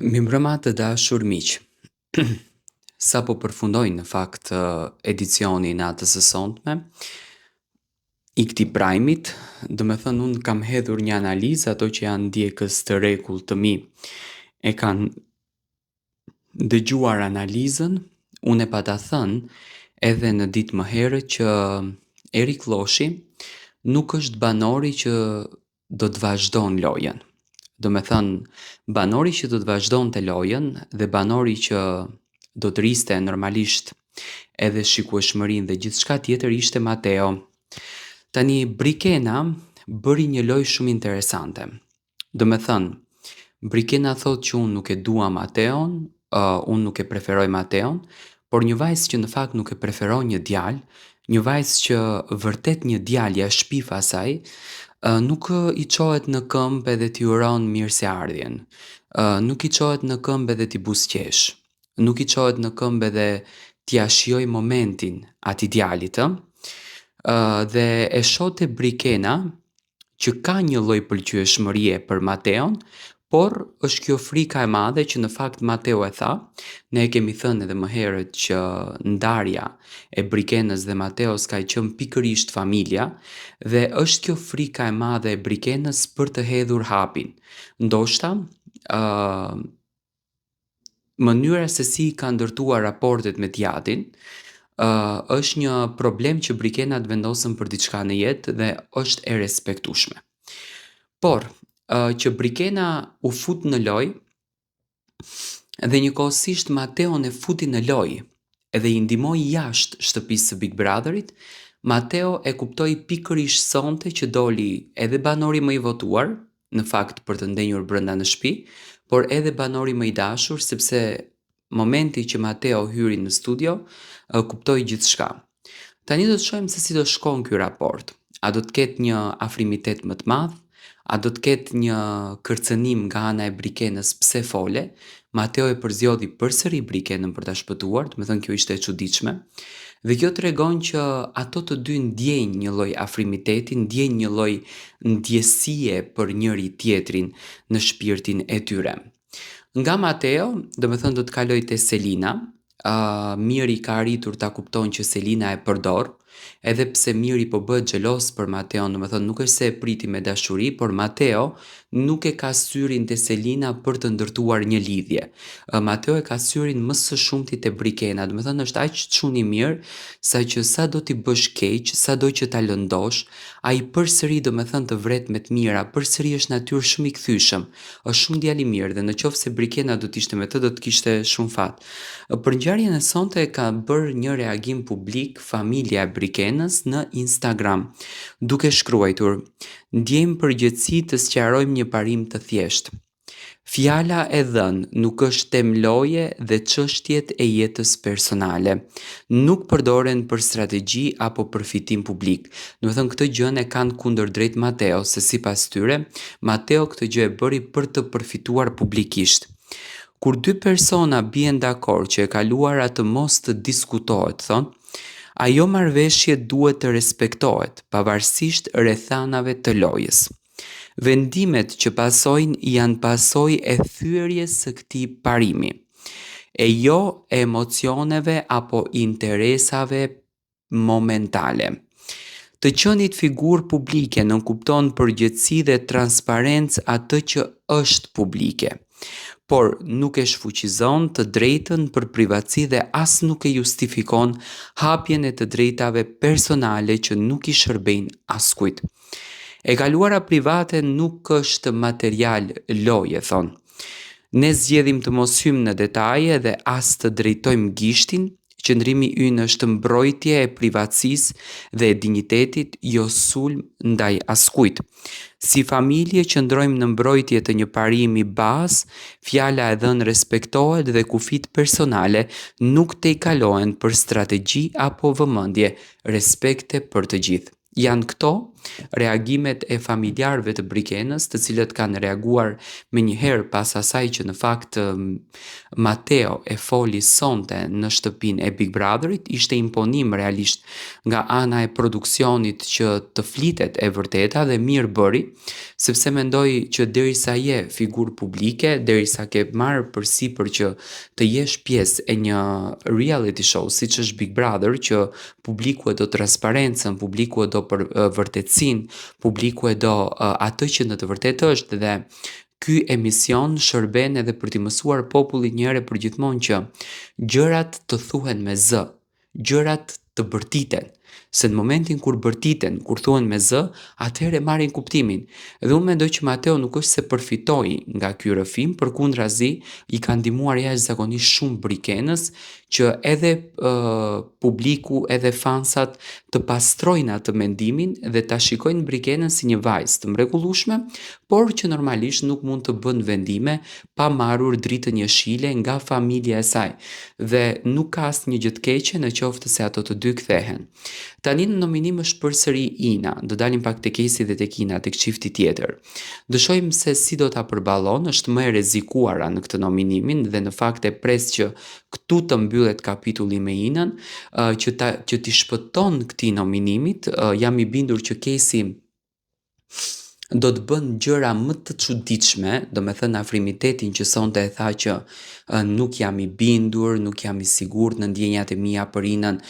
Mimbrëma të dashur miq, sa po përfundoj në fakt edicioni i natës së sotme, i këtij Prime-it, do me thënë unë kam hedhur një analizë, ato që janë ndjekës të rregull të mi e kanë dëgjuar analizën, unë e pata thënë edhe në ditë më herët që Erik Loshi nuk është banori që do të vazhdon lojën. Do me thënë, banori që do të vazhdon të lojën dhe banori që do të riste normalisht edhe shikueshmërinë dhe gjithçka tjetër ishte Matteo. Tani Brikena bëri një lojë shumë interesante. Do me thënë, Brikena thot që unë nuk e dua Matteon, unë nuk e preferoj Matteon, por një vajzë që në fakt nuk e preferon një djalë, një vajzë që vërtet një djalë ja shpif asaj, nuk i çohet në këmbë edhe t'i uron mirëseardhjen. Nuk i çohet në këmbë edhe t'i buzëqesh. Nuk i çohet në këmbë edhe t'ia shijoj momentin atij djalit, dhe e shoh te Brikena që ka një lloj pëlqyeshmërie për Matteon, por është kjo frika e madhe që në fakt Matteo e tha, ne e kemi thënë edhe më herët që ndarja e Brikenës dhe Matteos ka qenë pikërisht familja dhe është kjo frika e madhe e Brikenës për të hedhur hapin. Ndoshta mënyra se si ka ndërtuar raportet me djadin është një problem që Brikenat vendosën për diçka në jetë dhe është e respektueshme. Por që Brikena u fut në lojë dhe njëkohësisht Matteon e futi në lojë edhe i ndihmoi jashtë shtëpisë së Big Brotherit, Matteo e kuptoi pikërisht sonte që doli edhe banori më i votuar, në fakt për të ndenjur brenda në shtëpi, por edhe banori më i dashur sepse momenti që Matteo hyri në studio, kuptoi gjithçka. Tani do të shohim se si do shkon ky raport. A do të ketë një afrimitet më të madh? A do të ketë një kërcënim nga ana e Brikenës pse fole? Matteo e përzjodhi përsëri Brikenën për ta shpëtuar, do të thënë kjo ishte e çuditshme. Dhe kjo tregon që ato të dy ndjejnë një lloj afrimiteti, ndjejnë një lloj ndjesie për njëri tjetrin në shpirtin e tyre. Nga Matteo, do me thënë do të kaloj te Selina, Miri ka arritur ta kupton që Selina e përdor, edhe pse Miri po bëhet xhelos për Matteon, do me thënë nuk është se e priti me dashuri, por Matteo nuk e ka syrin te Selina për të ndërtuar një lidhje. Matteo e ka syrin më së shumti te Brikena, do me thënë është aq çun i mirë sa që sa do t'i bësh keq, sado që ta lëndosh, ai përsëri do me thënë të vret me të mira, përsëri është natyrë shumë i kthyeshëm, është shumë djalë i mirë dhe në qoftë se Brikena do t'ishte me të do të kishte shumë fat. Për ngjarjen e sonte ka bërë një reagim publik familja e Brikenës në Instagram, duke shkruar: ndjejmë përgjegjësi të sqarojmë një parim të thjeshtë. Fjala e dhënë nuk është temë loje dhe çështjet e jetës personale. Nuk përdoren për strategji apo për fitim publik. Do të thënë këtë gjën e kanë kundërdrejt Matteo, se sipas tyre, Matteo këtë gjë e bëri për të përfituar publikisht. Kur dy persona bien dakord që e kaluara të mos të diskutohet, thonë, ajo marrëveshje duhet të respektohet, pavarësisht rrethanave të lojës. Vendimet që pasojnë janë pasojë e thyerjes së këtij parimi, e jo e emocioneve apo interesave momentale. Të qenit figurë publike nënkupton përgjegjësi dhe transparencë atë që është publike, por nuk e shfuqizon të drejtën për privatësi dhe as nuk e justifikon hapjen e të drejtave personale që nuk i shërbejnë askujt. E kaluara private nuk është material loje, thonë. Ne zgjedhim të mos hymë në detaje dhe as të drejtojmë gishtin, qëndrimi ynë është mbrojtje e privatësisë dhe e dinjitetit, jo sulm ndaj askujt. Si familje qëndrojmë në mbrojtje të një parimi bazë, fjala e dhënë respektohet dhe kufit personale nuk tejkalohen për strategji apo vëmendje, respekte për të gjithë. Janë këto reagimet e familjarëve të Brikenës, të cilët kanë reaguar menjëherë pas asaj që në fakt Mateo e foli sonte në shtëpinë e Big Brotherit, ishte imponim realisht nga ana e produksionit që të flitet e vërteta dhe mirë bëri, sepse mendoj që derisa je figurë publike, derisa ke marrë përsipër që të jesh pjesë e një reality show siç është Big Brother, që publiku e do transparencën, publiku e do për vërtetësinë, publiku e do atë që në të vërtetë është, dhe ky emision shërben edhe për t'i mësuar popullit një herë për gjithmonë që gjërat të thuhen me zë, gjërat të bërtiten, se në momentin kur bërtiten, kur thuhen me zë, atëherë marrin kuptimin. Dhe unë mendoj që Mateo nuk është se përfitoi nga ky rrëfim, përkundrazi i ka ndihmuar jashtëzakonisht shumë Brikenës që edhe publiku, edhe fansat të pastrojnë atë mendimin dhe ta shikojnë Brikenën si një vajzë të mrekullueshme, por që normalisht nuk mund të bën vendime pa marrur dritën jeshile nga familja e saj, dhe nuk ka asnjë gjë të keqe në qoftë se ato të dy kthehen. Tani në nominim është përsëri Ina, do dalim pak tek Casey dhe tek Ina, tek çifti tjetër. Do shohim se si do ta përballon, është më e rrezikuara në këtë nominimin dhe në fakt e pres që këtu të mbyllet kapitulli me Inën, që t'i shpëton këtij nominimit. Jam i bindur që Casey do të bën gjëra më të çuditshme, do me thënë afrimitetin që sonte e tha që nuk jam i bindur, nuk jam i sigurt në ndjenjat e mia për Inën,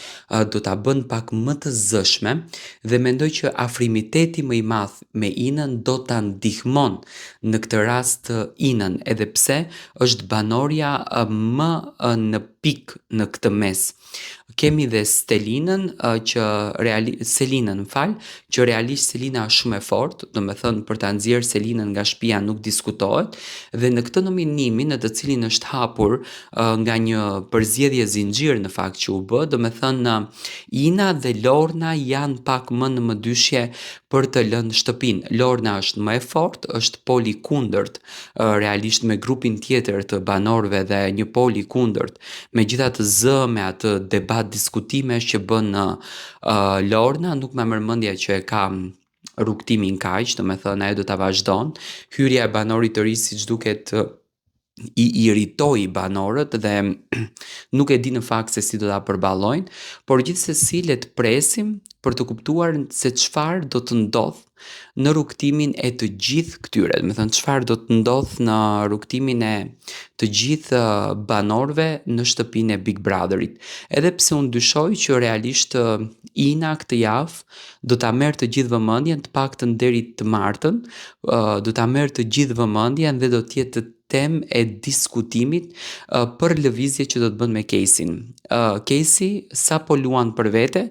do ta bën pak më të zëshme, dhe mendoj që afrimiteti më i madh me Inën do ta ndihmon në këtë rast Inën, edhe pse është banorja më në pik në këtë mes. Kemi dhe Selinën, që realisht Selina është shumë e fortë, do me thënë për ta nxjerrë Selinën nga shtëpia nuk diskutohet, dhe në këtë nominimin në të cilin është hapur nga një përzgjedhje zinxhir në fakt që u bë, do me thënë Ina dhe Lorna janë pak më në mëdyshje për të lënë shtëpinë. Lorna është më e fortë, është poli kundërt, realisht me grupin tjetër të banorëve dhe një poli kundërt, megjithatë zë me atë debat diskutimesh që bën Lorna, nuk më merr mendja që e ka rrugtimin kaq, do me thënë ajo do ta vazhdon. Hyrja e banorit të ri siç duket i iritoi banorët dhe nuk e di në fakt se si do ta përballojnë, por gjithsesi le të presim për të kuptuar se çfarë do të ndodh në rrugtimin e të gjithë këtyre, do me thënë çfarë do të ndodh në rrugtimin e të gjithë banorëve në shtëpinë e Big Brotherit. Edhe pse unë dyshoj që realisht Ina këtë javë do ta merr të gjithë vëmendjen, të paktën deri të martën, do ta merr të gjithë vëmendjen dhe do të jetë temë e diskutimit për lëvizje që do të bën me Caseyn. Casey sapo luan për vete,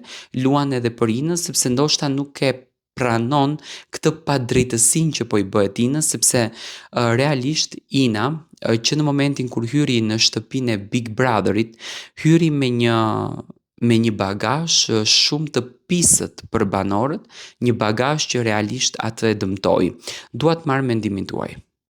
luan edhe për Inën, sepse ndoshta nuk e pranon këtë padrejtësinë që po i bëhet Inës, sepse realisht Ina, që në momentin kur hyri në shtëpinë e Big Brotherit, hyri me një bagazh shumë të pisët për banorët, një bagazh që realisht atë e dëmtoi. Dua të marr mendimin tuaj.